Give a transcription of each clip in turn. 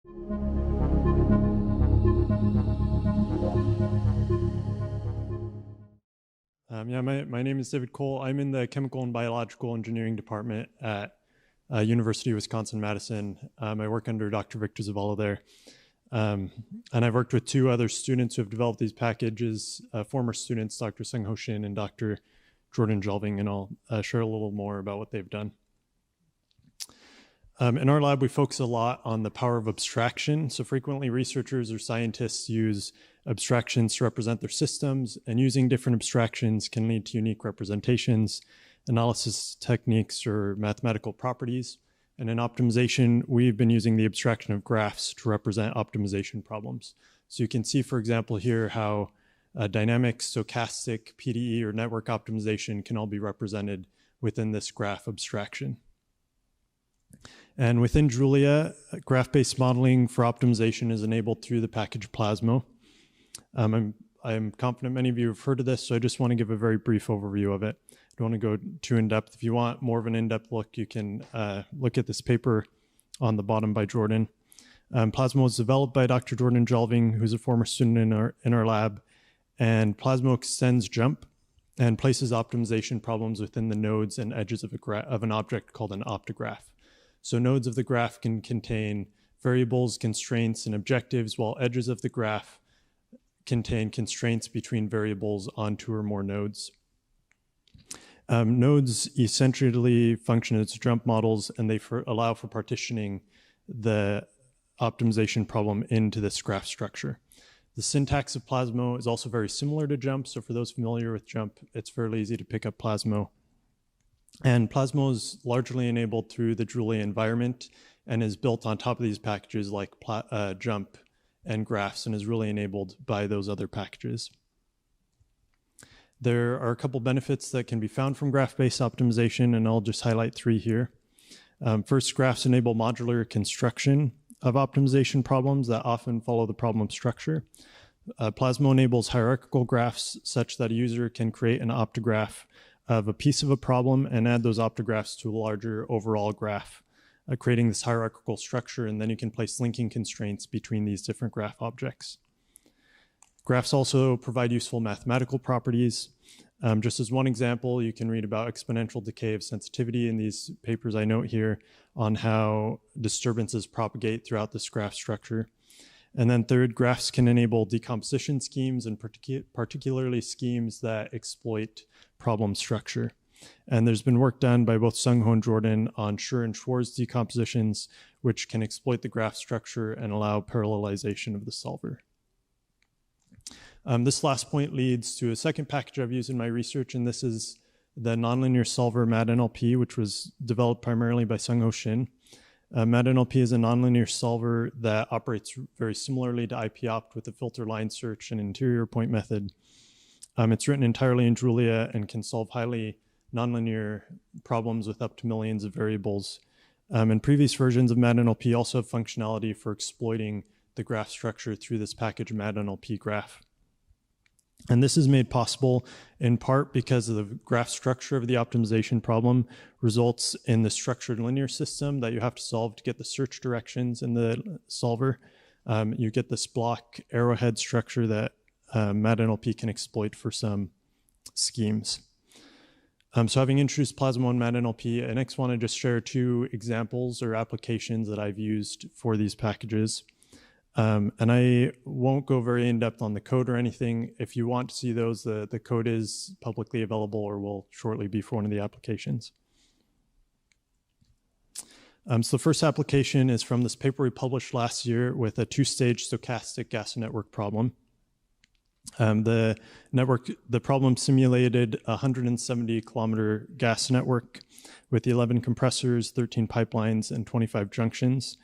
My name is David Cole. I'm in the Chemical and Biological Engineering Department at University of Wisconsin-Madison. I work under Dr. Victor Zavala there. And I've worked with two other students who have developed these packages, former students, Dr. Sung-Ho Shin and Dr. Jordan Jelving, and I'll share a little more about what they've done. In our lab, we focus a lot on the power of abstraction. So frequently researchers or scientists use abstractions to represent their systems, and using different abstractions can lead to unique representations, analysis techniques, or mathematical properties. And in optimization, we've been using the abstraction of graphs to represent optimization problems. So you can see, for example, here how dynamic, stochastic, PDE, or network optimization can all be represented within this graph abstraction. And within Julia, graph-based modeling for optimization is enabled through the package Plasmo. I'm confident many of you have heard of this, so I just want to give a very brief overview of it. I don't want to go too in-depth. If you want more of an in-depth look, you can look at this paper on the bottom by Jordan. Plasmo was developed by Dr. Jordan Jelving, who's a former student in our lab, and Plasmo extends JUMP and places optimization problems within the nodes and edges of an object called an optograph. So nodes of the graph can contain variables, constraints, and objectives, while edges of the graph contain constraints between variables on two or more nodes. Nodes essentially function as jump models, and they allow for partitioning the optimization problem into this graph structure. The syntax of Plasmo is also very similar to JUMP, so for those familiar with JUMP, it's fairly easy to pick up Plasmo. And Plasmo is largely enabled through the Julia environment and is built on top of these packages like JUMP and graphs, and is really enabled by those other packages. There are a couple benefits that can be found from graph-based optimization, and I'll just highlight three here. First, graphs enable modular construction of optimization problems that often follow the problem structure. Plasmo enables hierarchical graphs such that a user can create an optograph of a piece of a problem and add those optographs to a larger overall graph, creating this hierarchical structure, and then you can place linking constraints between these different graph objects. Graphs also provide useful mathematical properties. Just as one example, you can read about exponential decay of sensitivity in these papers I note here on how disturbances propagate throughout this graph structure. And then third, graphs can enable decomposition schemes, and particularly schemes that exploit problem structure. And there's been work done by both Sung-Ho and Jordan on Schur and Schwarz decompositions, which can exploit the graph structure and allow parallelization of the solver. This last point leads to a second package I've used in my research, and this is the nonlinear solver MadNLP, which was developed primarily by Sung-Ho Shin. MadNLP is a nonlinear solver that operates very similarly to IPOpt with a filter line search and interior point method. It's written entirely in Julia and can solve highly nonlinear problems with up to millions of variables. And previous versions of MadNLP also have functionality for exploiting the graph structure through this package MadNLP graph. And this is made possible in part because of the graph structure of the optimization problem results in the structured linear system that you have to solve to get the search directions in the solver. You get this block arrowhead structure that MadNLP can exploit for some schemes. So having introduced Plasmo and MadNLP, I next want to just share two examples or applications that I've used for these packages. And I won't go very in-depth on the code or anything. If you want to see those, the code is publicly available or will shortly be for one of the applications. So the first application is from this paper we published last year with a two-stage stochastic gas network problem. The problem simulated a 170-kilometer gas network with 11 compressors, 13 pipelines, and 25 junctions.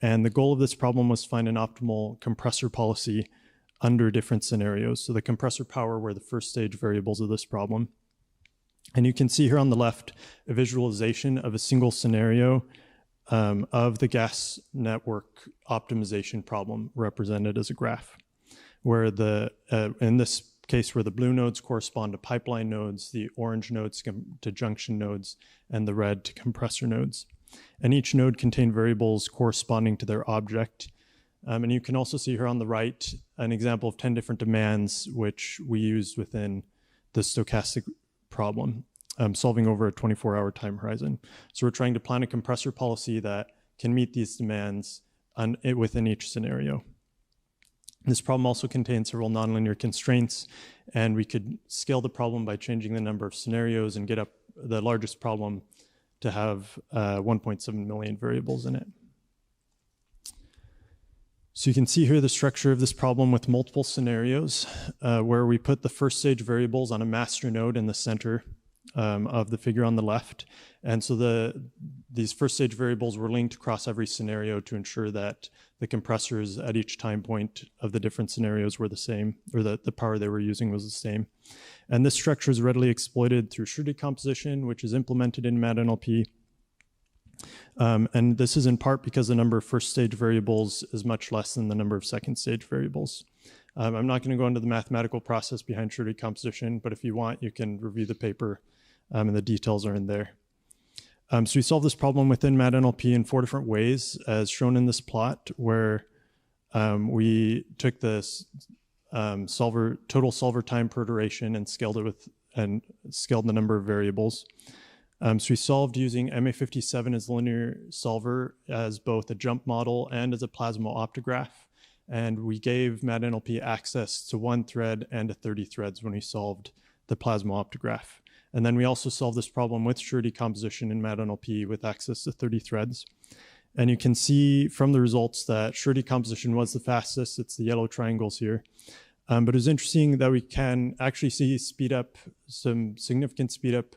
And the goal of this problem was to find an optimal compressor policy under different scenarios. So the compressor power were the first stage variables of this problem. And you can see here on the left a visualization of a single scenario of the gas network optimization problem represented as a graph, where in this case where the blue nodes correspond to pipeline nodes, the orange nodes to junction nodes, and the red to compressor nodes. And each node contained variables corresponding to their object, And you can also see here on the right an example of 10 different demands which we used within the stochastic problem, solving over a 24-hour time horizon. So we're trying to plan a compressor policy that can meet these demands within each scenario. This problem also contains several nonlinear constraints, and we could scale the problem by changing the number of scenarios and get up the largest problem to have 1.7 million variables in it. So you can see here the structure of this problem with multiple scenarios where we put the first stage variables on a master node in the center of the figure on the left. And so these first stage variables were linked across every scenario to ensure that the compressors at each time point of the different scenarios were the same, or that the power they were using was the same. And this structure is readily exploited through Schur decomposition, which is implemented in MATNLP. And this is in part because the number of first stage variables is much less than the number of second stage variables. I'm not going to go into the mathematical process behind Schur decomposition, but if you want, you can review the paper and the details are in there. So we solved this problem within MATNLP in 4 different ways, as shown in this plot, where we took this total solver time per iteration and scaled it scaled the number of variables. So we solved using MA57 as linear solver as both a jump model and as a plasma optograph. And we gave MATNLP access to 1 thread and to 30 threads when we solved the plasma optograph. And then we also solved this problem with Schur decomposition in MATNLP with access to 30 threads. And you can see from the results that Schur decomposition was the fastest. It's the yellow triangles here. But it's interesting that we can actually see some significant speed up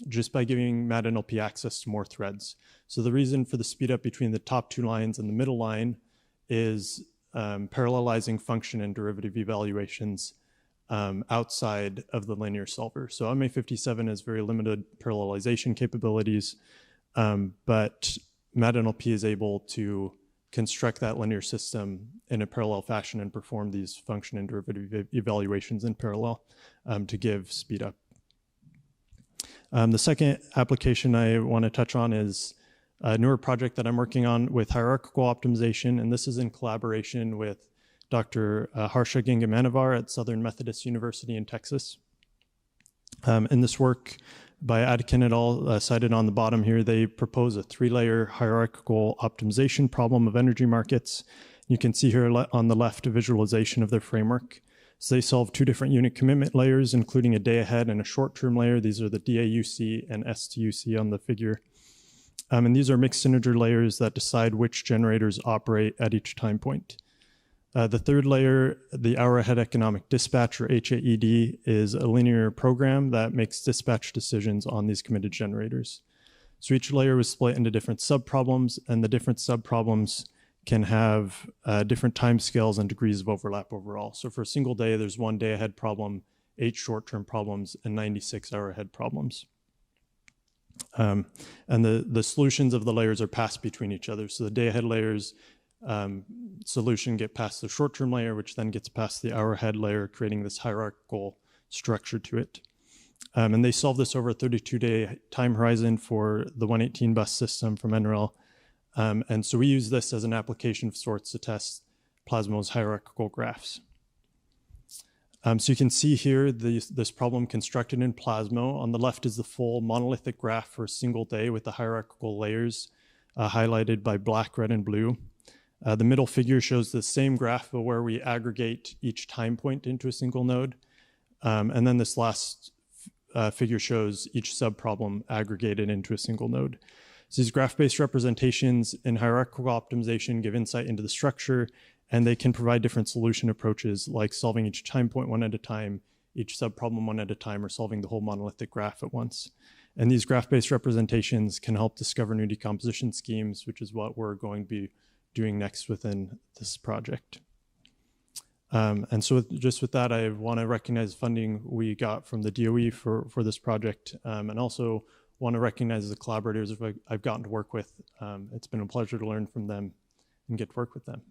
just by giving MATNLP access to more threads. So the reason for the speed up between the top 2 lines and the middle line is parallelizing function and derivative evaluations outside of the linear solver. So MA57 has very limited parallelization capabilities, but MATNLP is able to construct that linear system in a parallel fashion and perform these function and derivative evaluations in parallel to give speed up. The second application I want to touch on is a newer project that I'm working on with hierarchical optimization, and this is in collaboration with Dr. Harsha Gangamanavar at Southern Methodist University in Texas. In this work by Atkin et al., cited on the bottom here, they propose a 3-layer hierarchical optimization problem of energy markets. You can see here on the left a visualization of their framework. So they solve 2 different unit commitment layers, including a day ahead and a short-term layer. These are the DAUC and STUC on the figure. And these are mixed integer layers that decide which generators operate at each time point. The 3rd layer, the hour ahead economic dispatch, or HAED, is a linear program that makes dispatch decisions on these committed generators. So each layer was split into different subproblems, and the different subproblems can have different timescales and degrees of overlap overall. So for a single day, there's 1 day ahead problem, 8 short-term problems, and 96 hour ahead problems. And the solutions of the layers are passed between each other. So the day ahead layers solution get past the short-term layer, which then gets past the hour ahead layer, creating this hierarchical structure to it. And they solve this over a 32-day time horizon for the 118 bus system from NREL. And so we use this as an application of sorts to test Plasmo's hierarchical graphs. So you can see here this problem constructed in Plasmo. On the left is the full monolithic graph for a single day with the hierarchical layers highlighted by black, red, and blue. The middle figure shows the same graph, but where we aggregate each time point into a single node. And then this last figure shows each subproblem aggregated into a single node. So these graph-based representations in hierarchical optimization give insight into the structure, and they can provide different solution approaches, like solving each time point 1 at a time, each subproblem 1 at a time, or solving the whole monolithic graph at once. And these graph-based representations can help discover new decomposition schemes, which is what we're going to be doing next within this project. And so just with that, I want to recognize funding we got from the DOE for this project, and also want to recognize the collaborators I've gotten to work with. It's been a pleasure to learn from them and get to work with them.